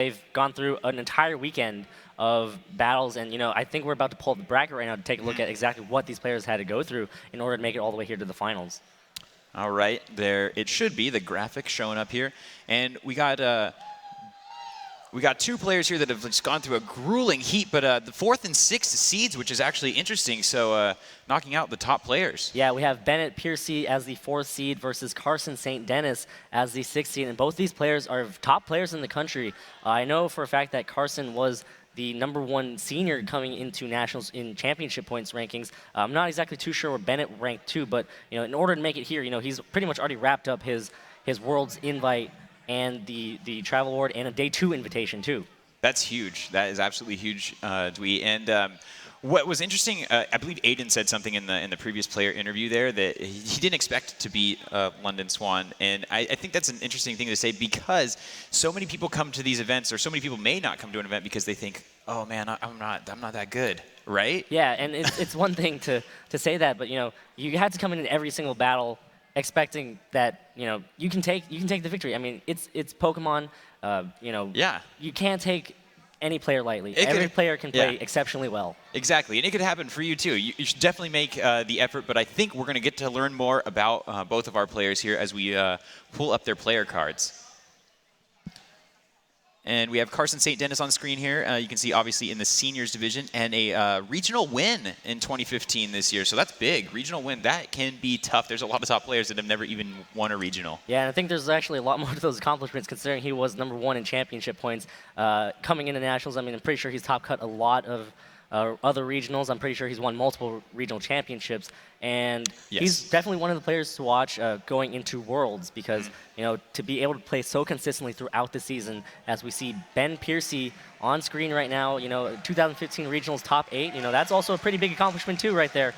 They've gone through an entire weekend of battles, and I think we're about to pull up the bracket right now to take a look at exactly what these players had to go through in order to make it all the way here to the finals. All right, there it should be, the graphic showing up here. And we got two players here that have just gone through a grueling heat, but the 4th and 6th seeds, which is actually interesting, so knocking out the top players. Yeah, we have Bennett Piercy as the 4th seed versus Carson St. Dennis as the 6th seed, and both these players are top players in the country. I know for a fact that Carson was the #1 senior coming into nationals in championship points rankings. I'm not exactly too sure where Bennett ranked to, but in order to make it here, he's pretty much already wrapped up his Worlds invite and the travel award and a day 2 invitation too. That's huge. That is absolutely huge, Dwee. And what was interesting, I believe Aiden said something in the previous player interview there that he didn't expect to beat London Swan, and I think that's an interesting thing to say because so many people come to these events, or so many people may not come to an event because they think, oh man, I'm not that good, right? Yeah, and it's one thing to say that, but you had to come in every single battle expecting that you can take the victory. I mean, it's Pokemon. Yeah. You can't take any player lightly. Every player can play exceptionally well. Exactly, and it could happen for you too. You should definitely make the effort, but I think we're going to get to learn more about both of our players here as we pull up their player cards. And we have Carson St. Dennis on the screen here. You can see, obviously, in the seniors division, and a regional win in 2015 this year. So that's big. Regional win, that can be tough. There's a lot of top players that have never even won a regional. Yeah, and I think there's actually a lot more to those accomplishments considering he was #1 in championship points. Coming into nationals, I mean, I'm pretty sure he's top cut a lot of other regionals. I'm pretty sure he's won multiple regional championships, and he's definitely one of the players to watch going into Worlds because to be able to play so consistently throughout the season, as we see Ben Piercy on screen right now, 2015 regionals top 8, that's also a pretty big accomplishment too right there.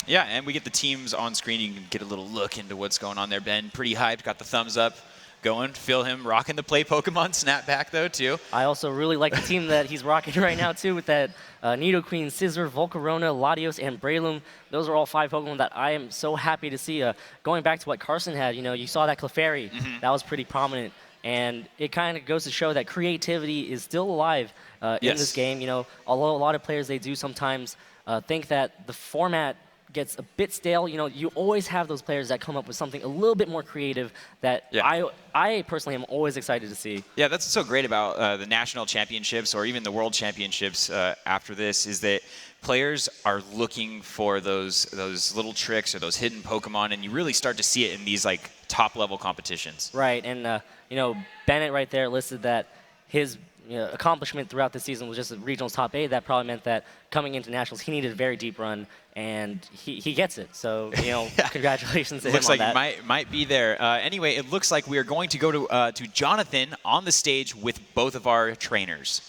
Yeah, and we get the teams on screen. You can get a little look into what's going on there. Ben, pretty hyped, got the thumbs up going. Feel him rocking the Play Pokemon snapback, though, too. I also really like the team that he's rocking right now, too, with that Nidoqueen, Scizor, Volcarona, Latios, and Breloom. Those are all 5 Pokemon that I am so happy to see. Going back to what Carson had, you saw that Clefairy. That was pretty prominent. And it kind of goes to show that creativity is still alive in this game. Although a lot of players, they do sometimes think that the format gets a bit stale, you always have those players that come up with something a little bit more creative that I personally am always excited to see. Yeah, that's what's so great about the national championships or even the world championships after this is that players are looking for those little tricks or those hidden Pokemon, and you really start to see it in these like top level competitions. Right, and Bennett right there listed that his accomplishment throughout the season was just a regionals top 8. That probably meant that coming into nationals, he needed a very deep run, and he gets it. So, congratulations to him on that. Looks like you might be there. Anyway, it looks like we are going to go to Jonathan on the stage with both of our trainers.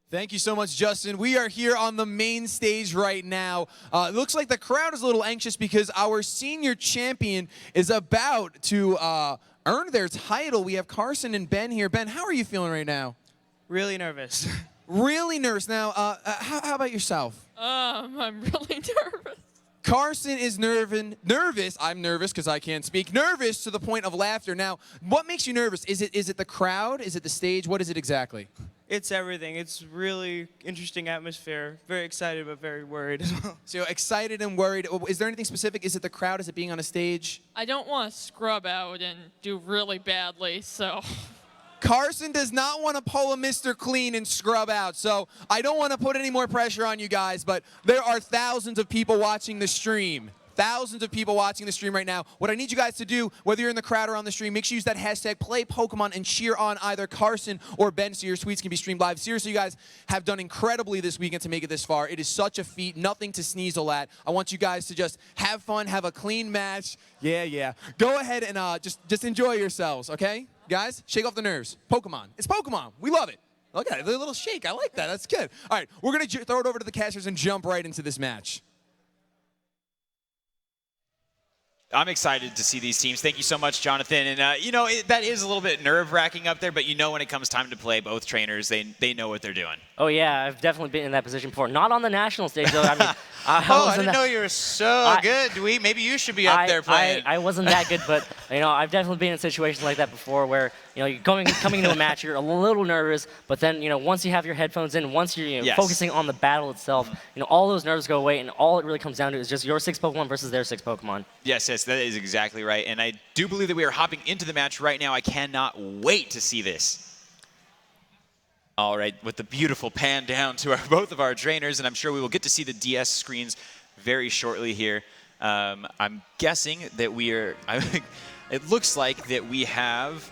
Thank you so much, Justin. We are here on the main stage right now. It looks like the crowd is a little anxious because our senior champion is about to earn their title. We have Carson and Ben here. Ben, how are you feeling right now? Really nervous. Really nervous. Now, how about yourself? I'm really nervous. Carson is nervous. I'm nervous because I can't speak. Nervous to the point of laughter. Now, what makes you nervous? Is it the crowd? Is it the stage? What is it exactly? It's everything. It's really interesting atmosphere. Very excited, but very worried as well. So excited and worried. Is there anything specific? Is it the crowd? Is it being on a stage? I don't want to scrub out and do really badly, so. Carson does not want to pull a Mr. Clean and scrub out, so I don't want to put any more pressure on you guys, but there are thousands of people watching the stream. Thousands of people watching the stream right now. What I need you guys to do, whether you're in the crowd or on the stream, make sure you use that hashtag #PlayPokemon and cheer on either Carson or Ben so your tweets can be streamed live. Seriously, you guys have done incredibly this weekend to make it this far. It is such a feat, nothing to sneeze at. I want you guys to just have fun, have a clean match. Yeah. Go ahead and just enjoy yourselves, okay? Guys, shake off the nerves. Pokemon. It's Pokemon. We love it. Look at it, the little shake. I like that. That's good. All right, we're going to throw it over to the casters and jump right into this match. I'm excited to see these teams. Thank you so much, Jonathan. And, that is a little bit nerve-wracking up there, but when it comes time to play, both trainers, they know what they're doing. Oh, yeah, I've definitely been in that position before. Not on the national stage, though. I mean, I didn't know you were so good, Dwee. Maybe you should be up there playing. I wasn't that good, but You know, I've definitely been in situations like that before where, you know, you're coming into a match, you're a little nervous, but then, you know, once you have your headphones in, once you're Yes. focusing on the battle itself, you know, all those nerves go away, and all it really comes down to is just your 6 Pokemon versus their 6 Pokemon. Yes, that is exactly right. And I do believe that we are hopping into the match right now. I cannot wait to see this. All right, with the beautiful pan down to both of our trainers, and I'm sure we will get to see the DS screens very shortly here. I'm guessing that we are, it looks like that we have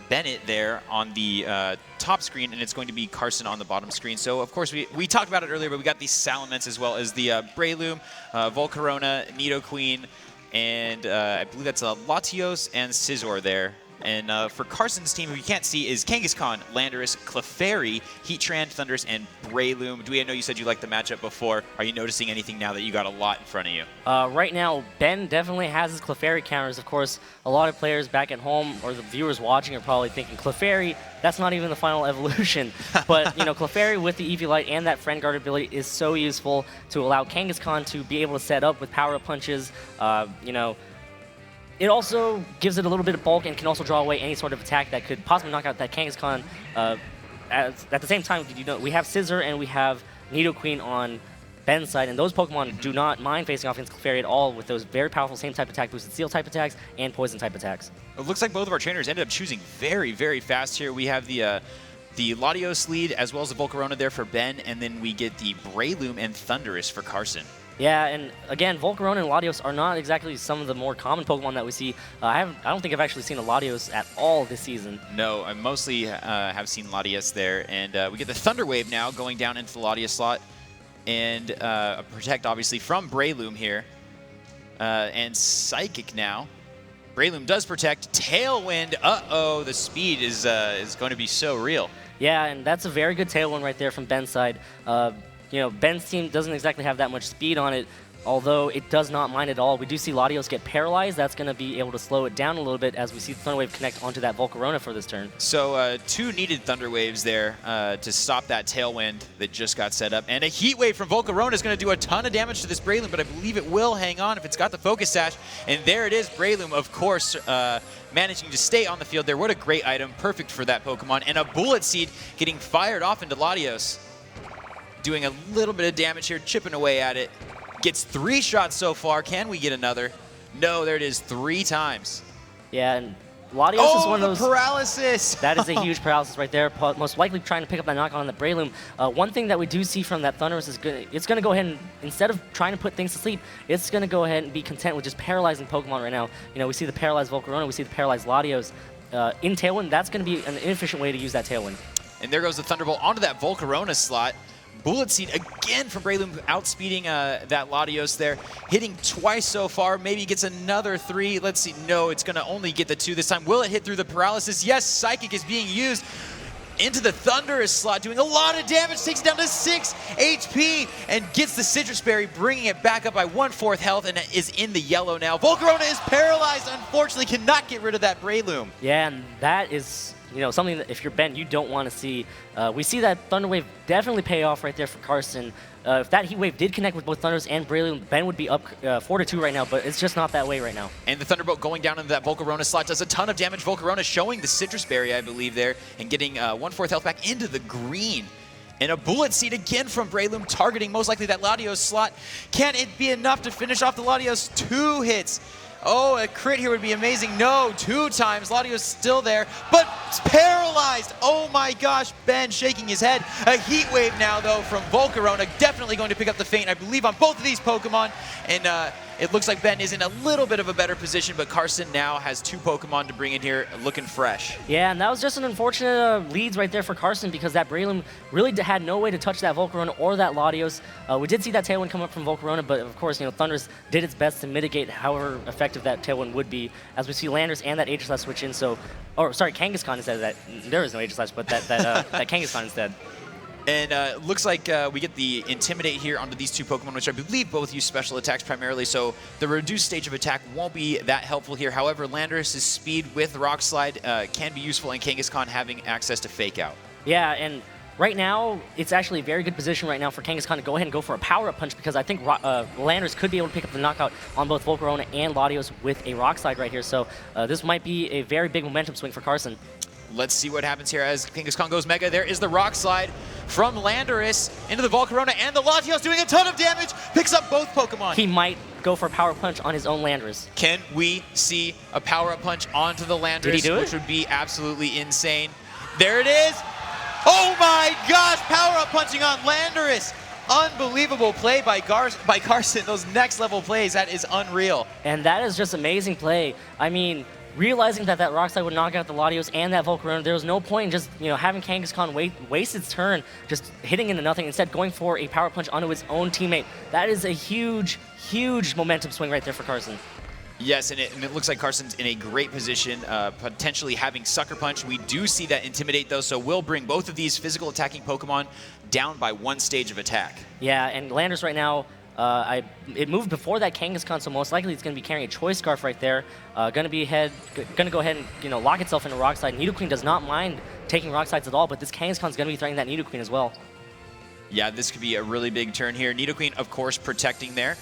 Bennett there on the top screen, and it's going to be Carson on the bottom screen. So, of course, we talked about it earlier, but we got these Salamence as well as the Breloom, Volcarona, Nidoqueen, and I believe that's Latios and Scizor there. And for Carson's team, who you can't see, is Kangaskhan, Landorus, Clefairy, Heatran, Thundurus, and Breloom. Dewey, I know you said you liked the matchup before. Are you noticing anything now that you got a lot in front of you? Right now, Ben definitely has his Clefairy counters. Of course, a lot of players back at home or the viewers watching are probably thinking, Clefairy, that's not even the final evolution. But, you know, Clefairy with the EV Light and that Friend Guard ability is so useful to allow Kangaskhan to be able to set up with power-up punches, you know. It also gives it a little bit of bulk and can also draw away any sort of attack that could possibly knock out that Kangaskhan. At the same time, you know, we have Scizor and we have Nidoqueen on Ben's side, and those Pokemon do not mind facing off against Clefairy at all with those very powerful same type attack boosted Steel type attacks and Poison type attacks. It looks like both of our trainers ended up choosing very, very fast here. We have the Latios lead as well as the Volcarona there for Ben, and then we get the Breloom and Thundurus for Carson. Yeah, and again, Volcarona and Latios are not exactly some of the more common Pokemon that we see. I don't think I've actually seen a Latios at all this season. No, I mostly have seen Latios there, and we get the Thunder Wave now going down into the Latios slot, and a Protect obviously from Breloom here, and Psychic now. Breloom does Protect, Tailwind. Uh-oh, the speed is going to be so real. Yeah, and that's a very good Tailwind right there from Ben's side. You know, Ben's team doesn't exactly have that much speed on it, although it does not mind at all. We do see Latios get paralyzed. That's going to be able to slow it down a little bit as we see Thunder Wave connect onto that Volcarona for this turn. So 2 needed Thunder Waves there to stop that Tailwind that just got set up. And a Heat Wave from Volcarona is going to do a ton of damage to this Breloom, but I believe it will hang on if it's got the Focus Sash. And there it is, Breloom, of course, managing to stay on the field there. What a great item, perfect for that Pokemon. And a Bullet Seed getting fired off into Latios. Doing a little bit of damage here, chipping away at it. Gets 3 shots so far. Can we get another? No, there it is, 3 times. Yeah, and Latios is one of those... paralysis! That is a huge paralysis right there. Most likely trying to pick up that knock on the Breloom. One thing that we do see from that Thundurus is it's going to go ahead and, instead of trying to put things to sleep, it's going to go ahead and be content with just paralyzing Pokemon right now. You know, we see the paralyzed Volcarona, we see the paralyzed Latios. In Tailwind, that's going to be an inefficient way to use that Tailwind. And there goes the Thunderbolt onto that Volcarona slot. Bullet Seed again from Breloom, outspeeding that Latios there. Hitting twice so far. Maybe he gets another 3. Let's see. No, it's going to only get the 2 this time. Will it hit through the paralysis? Yes, Psychic is being used into the Thundurus slot, doing a lot of damage. Takes it down to 6 HP and gets the Citrus Berry, bringing it back up by 1/4 health, and is in the yellow now. Volcarona is paralyzed. Unfortunately, cannot get rid of that Breloom. Yeah, and that is... You know, something that if you're Ben, you don't want to see. We see that Thunder Wave definitely pay off right there for Carson. If that Heat Wave did connect with both Thunders and Breloom, Ben would be up 4-2 right now, but it's just not that way right now. And the Thunderbolt going down into that Volcarona slot does a ton of damage. Volcarona showing the Citrus Berry, I believe, there, and getting 1/4 health back into the green. And a Bullet Seed again from Breloom, targeting most likely that Latios slot. Can it be enough to finish off the Latios? 2 hits. Oh, a crit here would be amazing. No, 2 times. Latios still there, but paralyzed. Oh my gosh, Ben shaking his head. A Heat Wave now, though, from Volcarona. Definitely going to pick up the Feint, I believe, on both of these Pokemon. And it looks like Ben is in a little bit of a better position, but Carson now has 2 Pokemon to bring in here, looking fresh. Yeah, and that was just an unfortunate leads right there for Carson because that Breloom really had no way to touch that Volcarona or that Latios. We did see that Tailwind come up from Volcarona, but of course, you know, Thundurus did its best to mitigate however effective that Tailwind would be, as we see Landorus and that Aegislash switch in. So, or sorry, Kangaskhan instead of that. There is no Aegislash, but that Kangaskhan instead. And looks like we get the Intimidate here onto these 2 Pokemon, which I believe both use special attacks primarily, so the reduced stage of attack won't be that helpful here. However, Landorus' speed with Rock Slide can be useful, and Kangaskhan having access to Fake Out. Yeah, and Right now, it's actually a very good position right now for Kangaskhan to go ahead and go for a power-up punch because I think Landers could be able to pick up the knockout on both Volcarona and Latios with a rock slide right here. So this might be a very big momentum swing for Carson. Let's see what happens here as Kangaskhan goes Mega. There is the rock slide from Landorus into the Volcarona, and the Latios doing a ton of damage, picks up both Pokemon. He might go for a power punch on his own Landorus. Can we see a power-up punch onto the Landorus, Did he do it? which would be absolutely insane? There it is. Oh my gosh, power-up punching on Landorus. Unbelievable play by Carson. Those next level plays, that is unreal. And that is just amazing play. I mean, realizing that that rock slide would knock out the Latios and that Volcarona, there was no point in just having Kangaskhan waste its turn, just hitting into nothing, instead going for a power punch onto his own teammate. That is a huge, huge momentum swing right there for Carson. Yes, and it looks like Carson's in a great position, potentially having Sucker Punch. We do see that Intimidate, though, so we'll bring both of these physical attacking Pokemon down by one stage of attack. Yeah, and Landers right now, it moved before that Kangaskhan, so most likely it's going to be carrying a Choice Scarf right there. Going to go ahead and lock itself into Rock Slide. Nidoqueen does not mind taking Rock Slides at all, but this Kangaskhan's going to be threatening that Nidoqueen as well. Yeah, this could be a really big turn here. Nidoqueen, of course, protecting there.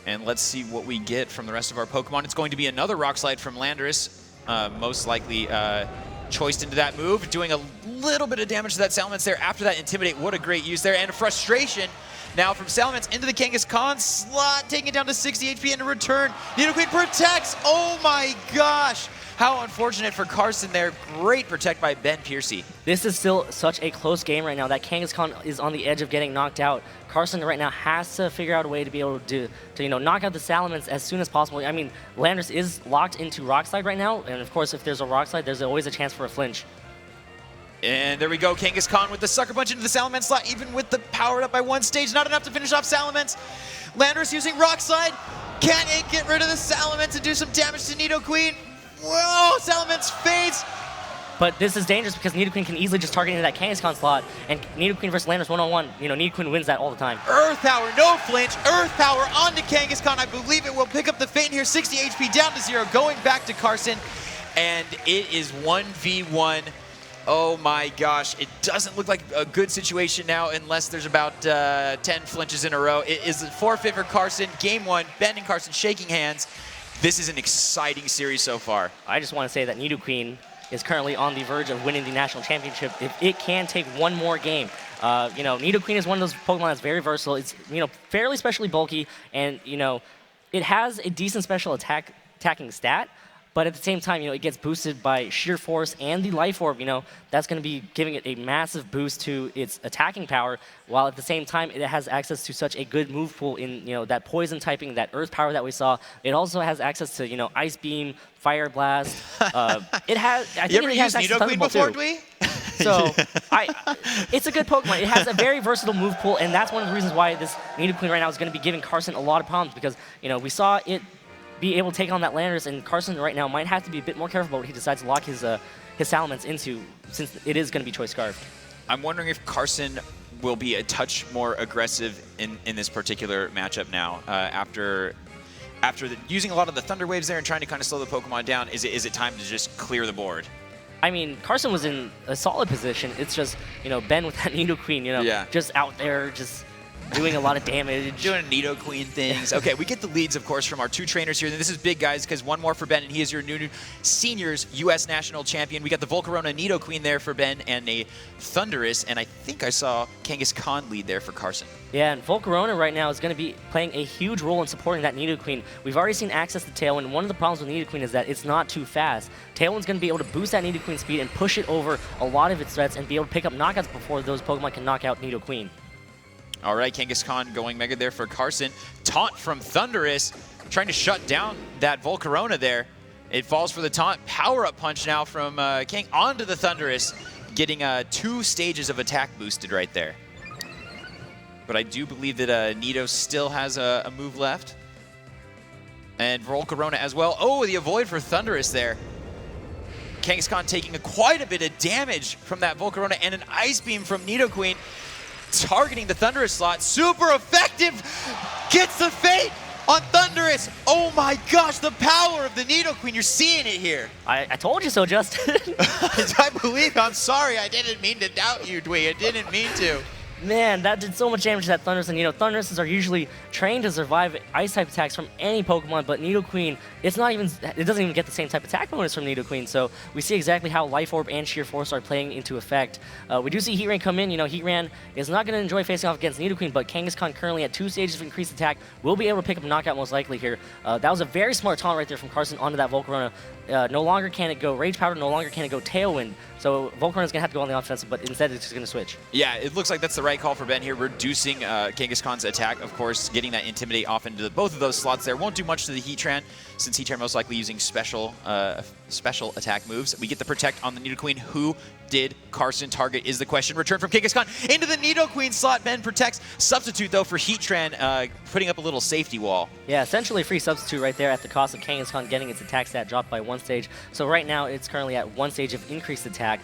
And let's see what we get from the rest of our Pokemon. It's going to be another Rock Slide from Landorus, most likely choiced into that move, doing a little bit of damage to that Salamence there. After that Intimidate, what a great use there. And a Frustration now from Salamence into the Kangaskhan slot, taking it down to 60 HP, and in return, Nidoqueen protects. Oh my gosh! How unfortunate for Carson there. Great protect by Ben Piercy. This is still such a close game right now. That Kangaskhan is on the edge of getting knocked out. Carson right now has to figure out a way to be able to knock out the Salamence as soon as possible. I mean, Landers is locked into Rock Slide right now, and of course, if there's a Rock Slide, there's always a chance for a flinch. And there we go, Kangaskhan with the Sucker Punch into the Salamence slot, even with the powered up by one stage. Not enough to finish off Salamence. Landers using Rock Slide. Can it get rid of the Salamence and do some damage to Nidoqueen? Whoa, Salamence fades. But this is dangerous because Nidoqueen can easily just target into that Kangaskhan slot, and Nidoqueen versus Landers one-on-one, Nidoqueen wins that all the time. Earth Power, no flinch. Earth Power onto Kangaskhan. I believe it will pick up the feint here. 60 HP down to 0, going back to Carson. And it is 1v1. Oh my gosh, it doesn't look like a good situation now unless there's about 10 flinches in a row. It is a forfeit for Carson. Game 1, Ben and Carson shaking hands. This is an exciting series so far. I just want to say that Nidoqueen is currently on the verge of winning the national championship if it can take one more game. Nidoqueen is one of those Pokemon that's very versatile. It's fairly specially bulky, and it has a decent special attacking stat. But at the same time, it gets boosted by Sheer Force and the Life Orb. That's going to be giving it a massive boost to its attacking power, while at the same time, it has access to such a good move pool in, that Poison typing, that Earth Power that we saw. It also has access to, Ice Beam, Fire Blast. It has, I think it has access to Thunderbolt before, too. Dwee? So, it's a good Pokemon. It has a very versatile move pool, and that's one of the reasons why this Nidoqueen right now is going to be giving Carson a lot of problems, because, we saw it be able to take on that Landers, and Carson right now might have to be a bit more careful about what he decides to lock his Salamence into, since it is going to be Choice Scarf. I'm wondering if Carson will be a touch more aggressive in this particular matchup now. After using a lot of the Thunder Waves there and trying to kind of slow the Pokemon down, is it time to just clear the board? I mean, Carson was in a solid position. It's just, Ben with that Nidoqueen, just out there, just doing a lot of damage. Doing Nidoqueen things. Okay, we get the leads, of course, from our two trainers here. This is big, guys, because one more for Ben, and he is your new seniors US National Champion. We got the Volcarona Nidoqueen there for Ben, and a Thundurus, and I think I saw Kangaskhan lead there for Carson. Yeah, and Volcarona right now is going to be playing a huge role in supporting that Nidoqueen. We've already seen access to Tailwind. One of the problems with Nidoqueen is that it's not too fast. Tailwind's going to be able to boost that Nidoqueen speed and push it over a lot of its threats and be able to pick up knockouts before those Pokemon can knock out Nidoqueen. All right, Kangaskhan going Mega there for Carson. Taunt from Thundurus, trying to shut down that Volcarona there. It falls for the taunt. Power-up punch now from Kang onto the Thundurus, getting 2 stages of attack boosted right there. But I do believe that Nido still has a move left. And Volcarona as well. Oh, the avoid for Thundurus there. Kangaskhan taking quite a bit of damage from that Volcarona, and an Ice Beam from Nidoqueen, targeting the Thundurus slot. Super effective! Gets the feint on Thundurus. Oh my gosh, the power of the Nidoqueen. You're seeing it here. I told you so, Justin. I believe. I'm sorry. I didn't mean to doubt you, Dwee. I didn't mean to. Man, that did so much damage to that Thundurus, and Thunduruses are usually trained to survive Ice-type attacks from any Pokemon, but Nidoqueen, it doesn't even get the same type of attack bonus from Nidoqueen, so we see exactly how Life Orb and Sheer Force are playing into effect. We do see Heatran come in. Heatran is not going to enjoy facing off against Nidoqueen, but Kangaskhan currently at 2 stages of increased attack will be able to pick up a knockout most likely here. That was a very smart taunt right there from Carson onto that Volcarona. No longer can it go Rage Powder, no longer can it go Tailwind, so Volcarona's going to have to go on the offensive, but instead it's just going to switch. Yeah, it looks like that's the right call for Ben here, reducing Kangaskhan's attack, of course, getting that Intimidate off into both of those slots there. Won't do much to the Heatran, since Heatran most likely using special attack moves. We get the Protect on the Nidoqueen. Who did Carson target is the question. Return from Kangaskhan into the Nidoqueen slot. Ben protects. Substitute, though, for Heatran, putting up a little safety wall. Yeah, essentially a free substitute right there at the cost of Kangaskhan getting its attack stat dropped by 1 stage. So right now, it's currently at 1 stage of increased attack.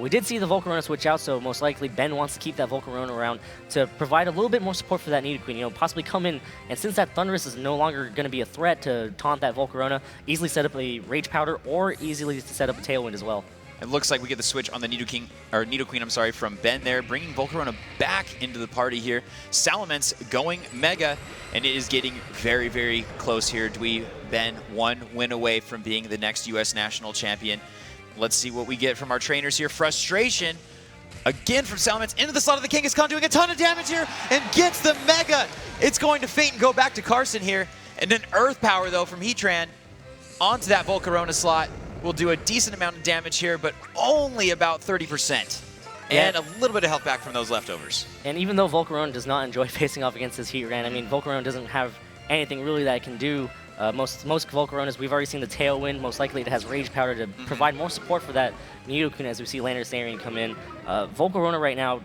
We did see the Volcarona switch out, so most likely Ben wants to keep that Volcarona around to provide a little bit more support for that Nidoqueen. Possibly come in, and since that Thundurus is no longer going to be a threat to taunt that Volcarona, easily set up a Rage Powder or easily set up a Tailwind as well. It looks like we get the switch on the Nidoqueen, from Ben there, bringing Volcarona back into the party here. Salamence going Mega, and it is getting very, very close here. Dwee, Ben, 1 win away from being the next US National Champion. Let's see what we get from our trainers here. Frustration, again from Salamence, into the slot of the Kangaskhan, doing a ton of damage here, and gets the Mega. It's going to faint and go back to Carson here. And then Earth Power, though, from Heatran onto that Volcarona slot. Will do a decent amount of damage here, but only about 30%. And a little bit of health back from those leftovers. And even though Volcarona does not enjoy facing off against this Heatran, I mean, Volcarona doesn't have anything really that it can do. Most Volcaronas, we've already seen the Tailwind. Most likely it has Rage Powder to provide more support for that Nidoqueen as we see Landorus Arian come in. Volcarona right now,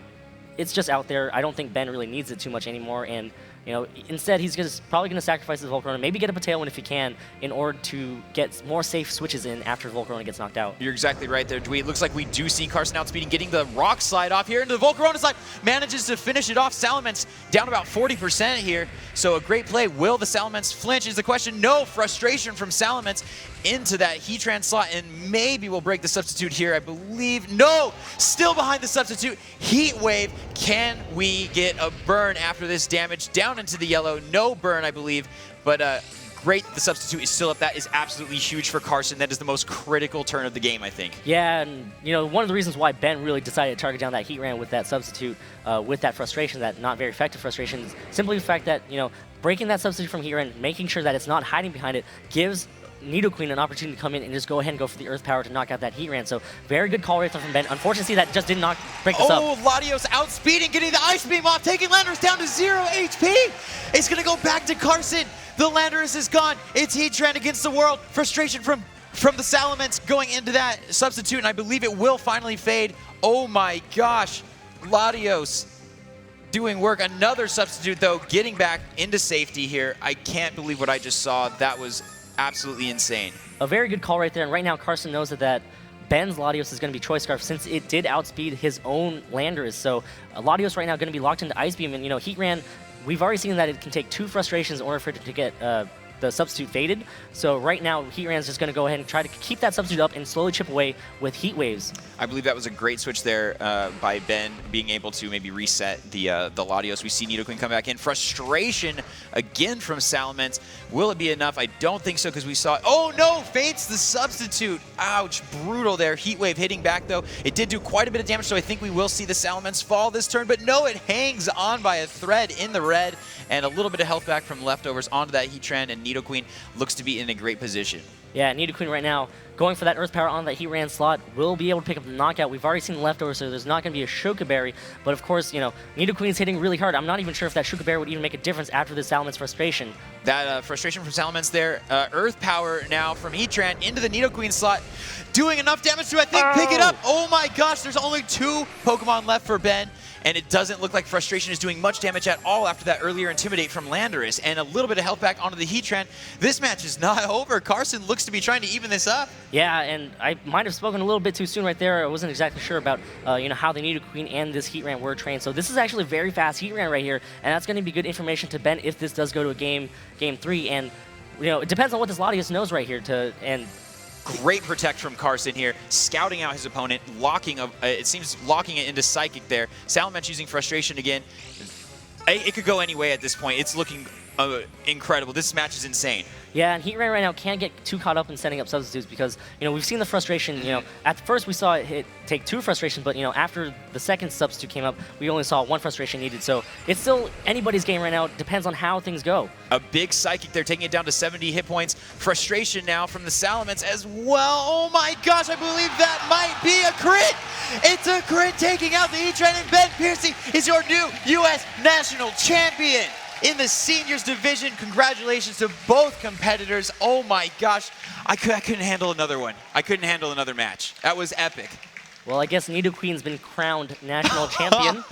it's just out there. I don't think Ben really needs it too much anymore, and instead he's probably going to sacrifice his Volcarona, maybe get up a Tailwind if he can, in order to get more safe switches in after Volcarona gets knocked out. You're exactly right there, Dwee. It looks like we do see Carson outspeeding, getting the Rock Slide off here into the Volcarona slide, manages to finish it off. Salamence down about 40% here, so a great play. Will the Salamence flinch is the question. No, frustration from Salamence into that Heatran slot, and maybe we'll break the substitute here, I believe. No, still behind the substitute. Heat Wave, can we get a burn after this damage? Down into the yellow, no burn, I believe, but great, the substitute is still up. That is absolutely huge for Carson. That is the most critical turn of the game, I think. Yeah, and one of the reasons why Ben really decided to target down that Heatran with that substitute, with that frustration, that not very effective frustration, is simply the fact that, breaking that substitute from Heatran, making sure that it's not hiding behind it, gives Nidoqueen an opportunity to come in and just go ahead and go for the Earth Power to knock out that Heatran. So very good call right there from Ben. Unfortunately, that just did not break this up. Oh, Latios outspeeding, getting the Ice Beam off, taking Landorus down to 0 HP. It's going to go back to Carson. The Landorus is gone. It's Heatran against the world. Frustration from the Salamence going into that substitute, and I believe it will finally fade. Oh my gosh, Latios doing work. Another substitute, though, getting back into safety here. I can't believe what I just saw. That was absolutely insane. A very good call right there, and right now Carson knows that Ben's Latios is going to be Choice Scarf since it did outspeed his own Landorus. So Latios right now going to be locked into Ice Beam, and Heatran, we've already seen that it can take 2 frustrations in order for it to get the substitute faded. So right now, Heatran's just going to go ahead and try to keep that substitute up and slowly chip away with Heat Waves. I believe that was a great switch there by Ben, being able to maybe reset the Latios. We see Nidoqueen come back in. Frustration again from Salamence. Will it be enough? I don't think so, because we saw, oh no, faints the substitute. Ouch, brutal there. Heat Wave hitting back, though. It did do quite a bit of damage, so I think we will see the Salamence fall this turn, but no, it hangs on by a thread in the red, and a little bit of health back from leftovers onto that Heatran, and Nidoqueen looks to be in a great position. Yeah, Nidoqueen right now going for that Earth Power on that Heatran slot will be able to pick up the knockout. We've already seen the leftovers, so there's not going to be a Shuka Berry. But of course, Nidoqueen's hitting really hard. I'm not even sure if that Shuka Berry would even make a difference after the Salamence frustration. That frustration from Salamence there. Earth Power now from Heatran into the Nidoqueen slot. Doing enough damage to, I think, pick it up. Oh my gosh, there's only 2 Pokemon left for Ben. and it doesn't look like Frustration is doing much damage at all after that earlier Intimidate from Landorus, and a little bit of health back onto the Heatran. This match is not over. Carson looks to be trying to even this up. Yeah, and I might have spoken a little bit too soon right there. I wasn't exactly sure about how the Nidoqueen and this Heatran were trained. So this is actually a very fast Heatran right here, and that's going to be good information to Ben if this does go to a game 3. And it depends on what this Latios knows right here. Great protect from Carson here, scouting out his opponent, locking it into Psychic there. Salamence using Frustration again. It could go any way at this point. It's looking incredible. This match is insane. Yeah, and Heatran right now can't get too caught up in setting up substitutes because, we've seen the frustration, at first we saw it take 2 frustrations, but, after the second substitute came up, we only saw 1 frustration needed. So it's still anybody's game right now. It depends on how things go. A big Psychic there, taking it down to 70 hit points. Frustration now from the Salamence as well. Oh my gosh, I believe that might be a crit. It's a crit taking out the Heatran, and Ben Piercy is your new US National Champion in the seniors division. Congratulations to both competitors. Oh my gosh, I couldn't handle another one. I couldn't handle another match. That was epic. Well, I guess Nidoqueen's been crowned national champion.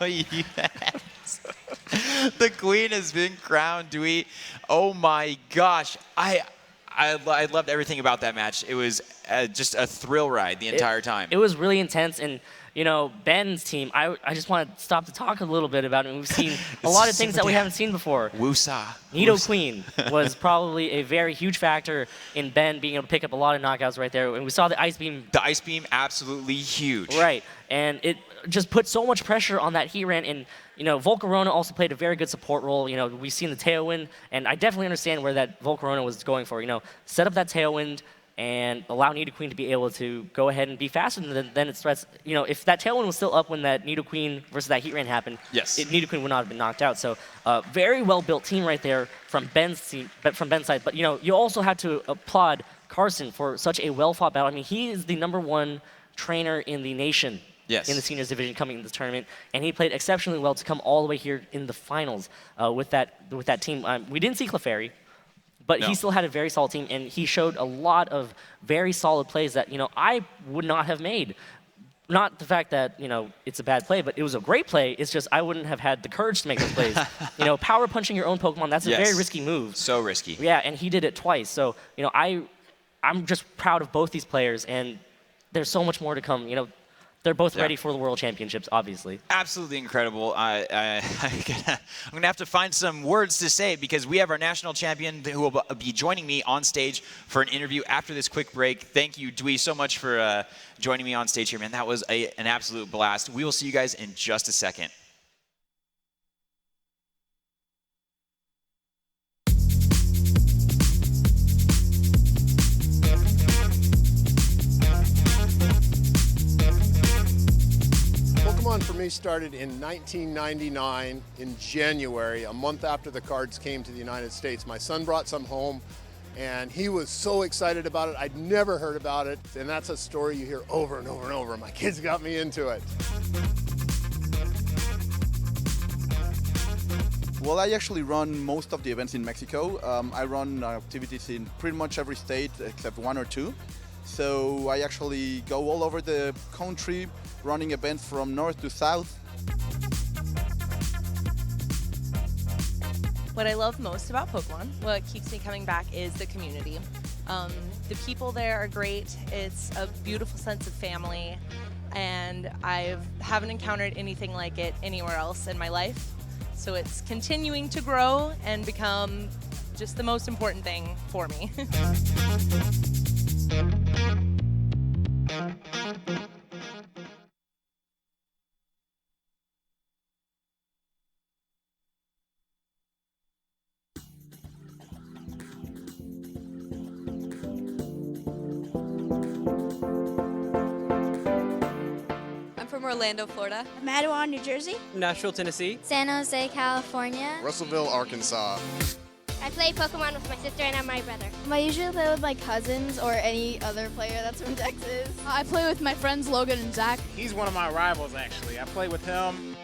Yes. The queen has been crowned, Dewey. Oh my gosh. I loved everything about that match. It was just a thrill ride the entire time. It was really intense, and Ben's team, I just want to stop to talk a little bit about it. We've seen a lot of things that we haven't seen before. Woosah. Nidoqueen was probably a very huge factor in Ben being able to pick up a lot of knockouts right there. And we saw the Ice Beam. The Ice Beam, absolutely huge. Right. And it just put so much pressure on that Heatran. And, Volcarona also played a very good support role. We've seen the Tailwind, and I definitely understand where that Volcarona was going for. Set up that Tailwind and allow Nidoqueen to be able to go ahead and be faster than its threats. If that Tailwind was still up when that Nidoqueen versus that Heatran happened, yes, Nidoqueen would not have been knocked out. So, very well-built team right there from Ben's team, from Ben's side. But you also have to applaud Carson for such a well-fought battle. I mean, he is the #1 trainer in the nation. Yes. In the seniors division coming into this tournament, and he played exceptionally well to come all the way here in the finals with that team. We didn't see Clefairy, but he still had a very solid team, and he showed a lot of very solid plays that I would not have made. Not the fact that it's a bad play, but it was a great play. It's just I wouldn't have had the courage to make those plays. Power punching your own Pokemon, that's a very risky move. So risky. Yeah, and he did it twice. So I'm just proud of both these players, and there's so much more to come. They're both ready for the World Championships, obviously. Absolutely incredible. I'm going to have to find some words to say because we have our national champion who will be joining me on stage for an interview after this quick break. Thank you, Dewey, so much for joining me on stage here, man. That was an absolute blast. We will see you guys in just a second. Pokemon for me started in 1999 in January, a month after the cards came to the United States. My son brought some home and he was so excited about it. I'd never heard about it, and that's a story you hear over and over and over. My kids got me into it. Well, I actually run most of the events in Mexico. I run activities in pretty much every state except 1 or 2. So I actually go all over the country running events from north to south. What I love most about Pokemon, what keeps me coming back, is the community. The people there are great. It's a beautiful sense of family, and I haven't encountered anything like it anywhere else in my life. So it's continuing to grow and become just the most important thing for me. From Orlando, Florida. Mattawan, New Jersey. Nashville, Tennessee. San Jose, California. Russellville, Arkansas. I play Pokemon with my sister and my brother. I usually play with my cousins or any other player that's from Texas. I play with my friends Logan and Zach. He's one of my rivals, actually. I play with him.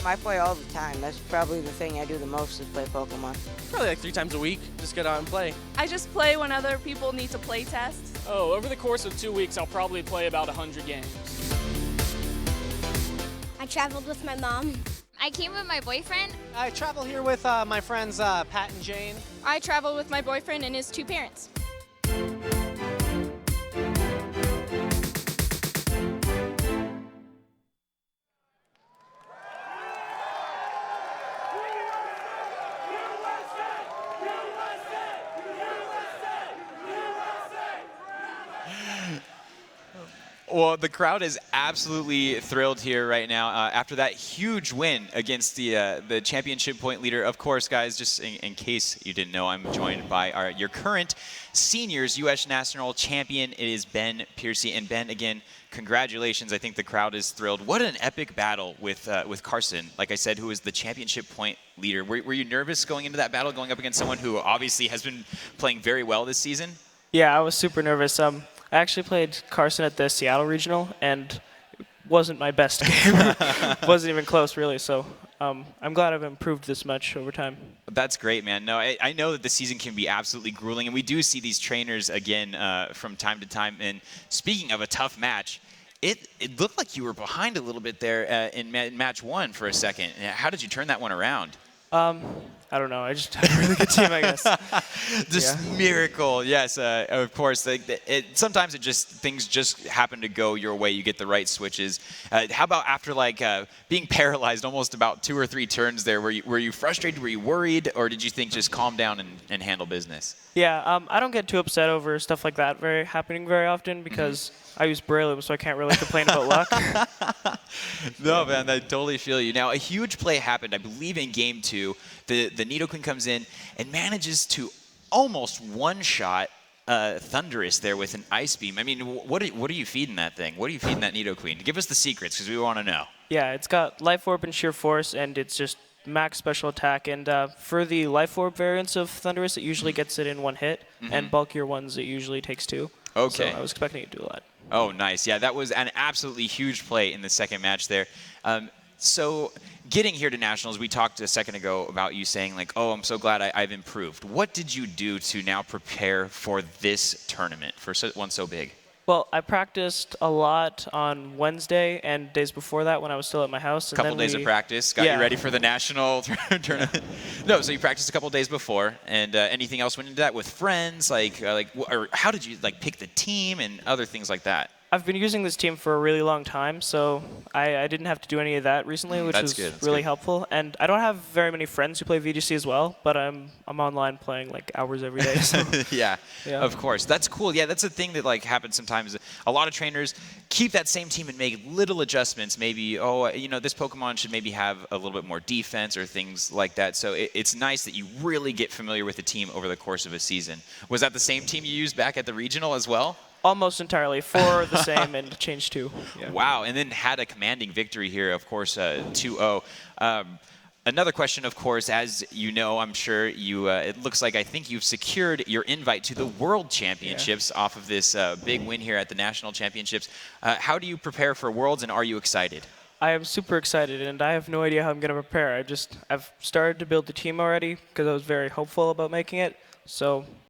I play all the time. That's probably the thing I do the most is play Pokemon. Probably like 3 times a week. Just get out and play. I just play when other people need to play test. Oh, over the course of 2 weeks, I'll probably play about 100 games. I I traveled with my mom. I came with my boyfriend. I travel here with my friends Pat and Jane. I travel with my boyfriend and his 2 parents. Well, the crowd is absolutely thrilled here right now after that huge win against the championship point leader. Of course, guys, just in case you didn't know, I'm joined by your current seniors US National Champion. It is Ben Piercy. And Ben, again, congratulations. I think the crowd is thrilled. What an epic battle with Carson, like I said, who is the championship point leader. Were you nervous going into that battle, going up against someone who obviously has been playing very well this season? Yeah, I was super nervous. I actually played Carson at the Seattle Regional, and it wasn't my best game. Wasn't even close, really. So I'm glad I've improved this much over time. That's great, man. No, I know that the season can be absolutely grueling, and we do see these trainers again from time to time. And speaking of a tough match, it looked like you were behind a little bit there in match 1 for a second. How did you turn that one around? I don't know. I just had a really good team, I guess. Just miracle, yes. Of course, sometimes things just happen to go your way. You get the right switches. How about after being paralyzed almost about 2 or 3 turns there? Were you frustrated? Were you worried, or did you think just calm down and handle business? Yeah, I don't get too upset over stuff like that happening very often because I use Braille, so I can't really complain about luck. No, man, I totally feel you. Now, a huge play happened, I believe, in Game 2. The Nidoqueen comes in and manages to almost one-shot Thunderous there with an Ice Beam. I mean, what are you feeding that thing? What are you feeding that Nidoqueen? Give us the secrets, because we want to know. Yeah, it's got Life Orb and Sheer Force, and it's just max special attack. And for the Life Orb variants of Thunderous, it usually gets it in 1 hit, and bulkier ones, it usually takes 2. Okay. So I was expecting it to do a lot. Oh, nice. Yeah, that was an absolutely huge play in the second match there. So getting here to Nationals, we talked a second ago about you saying, oh, I'm so glad I've improved. What did you do to now prepare for this tournament, for one so big? Well, I practiced a lot on Wednesday and days before that when I was still at my house. A couple days of practice, got you ready for the national tournament. No, so you practiced a couple days before, and anything else went into that with friends, or how did you pick the team and other things like that? I've been using this team for a really long time, so I didn't have to do any of that recently, which was really helpful. And I don't have very many friends who play VGC as well, but I'm online playing hours every day. So. Yeah, of course. That's cool. Yeah, that's the thing that happens sometimes. A lot of trainers keep that same team and make little adjustments. Maybe, this Pokemon should maybe have a little bit more defense or things like that. So it's nice that you really get familiar with the team over the course of a season. Was that the same team you used back at the regional as well? Almost entirely. 4 the same and changed 2. Yeah. Wow, and then had a commanding victory here, of course, 2-0. Another question, of course, as you know, I'm sure it looks like I think you've secured your invite to the World Championships off of this big win here at the National Championships. How do you prepare for Worlds, and are you excited? I am super excited, and I have no idea how I'm going to prepare. I've started to build the team already because I was very hopeful about making it. So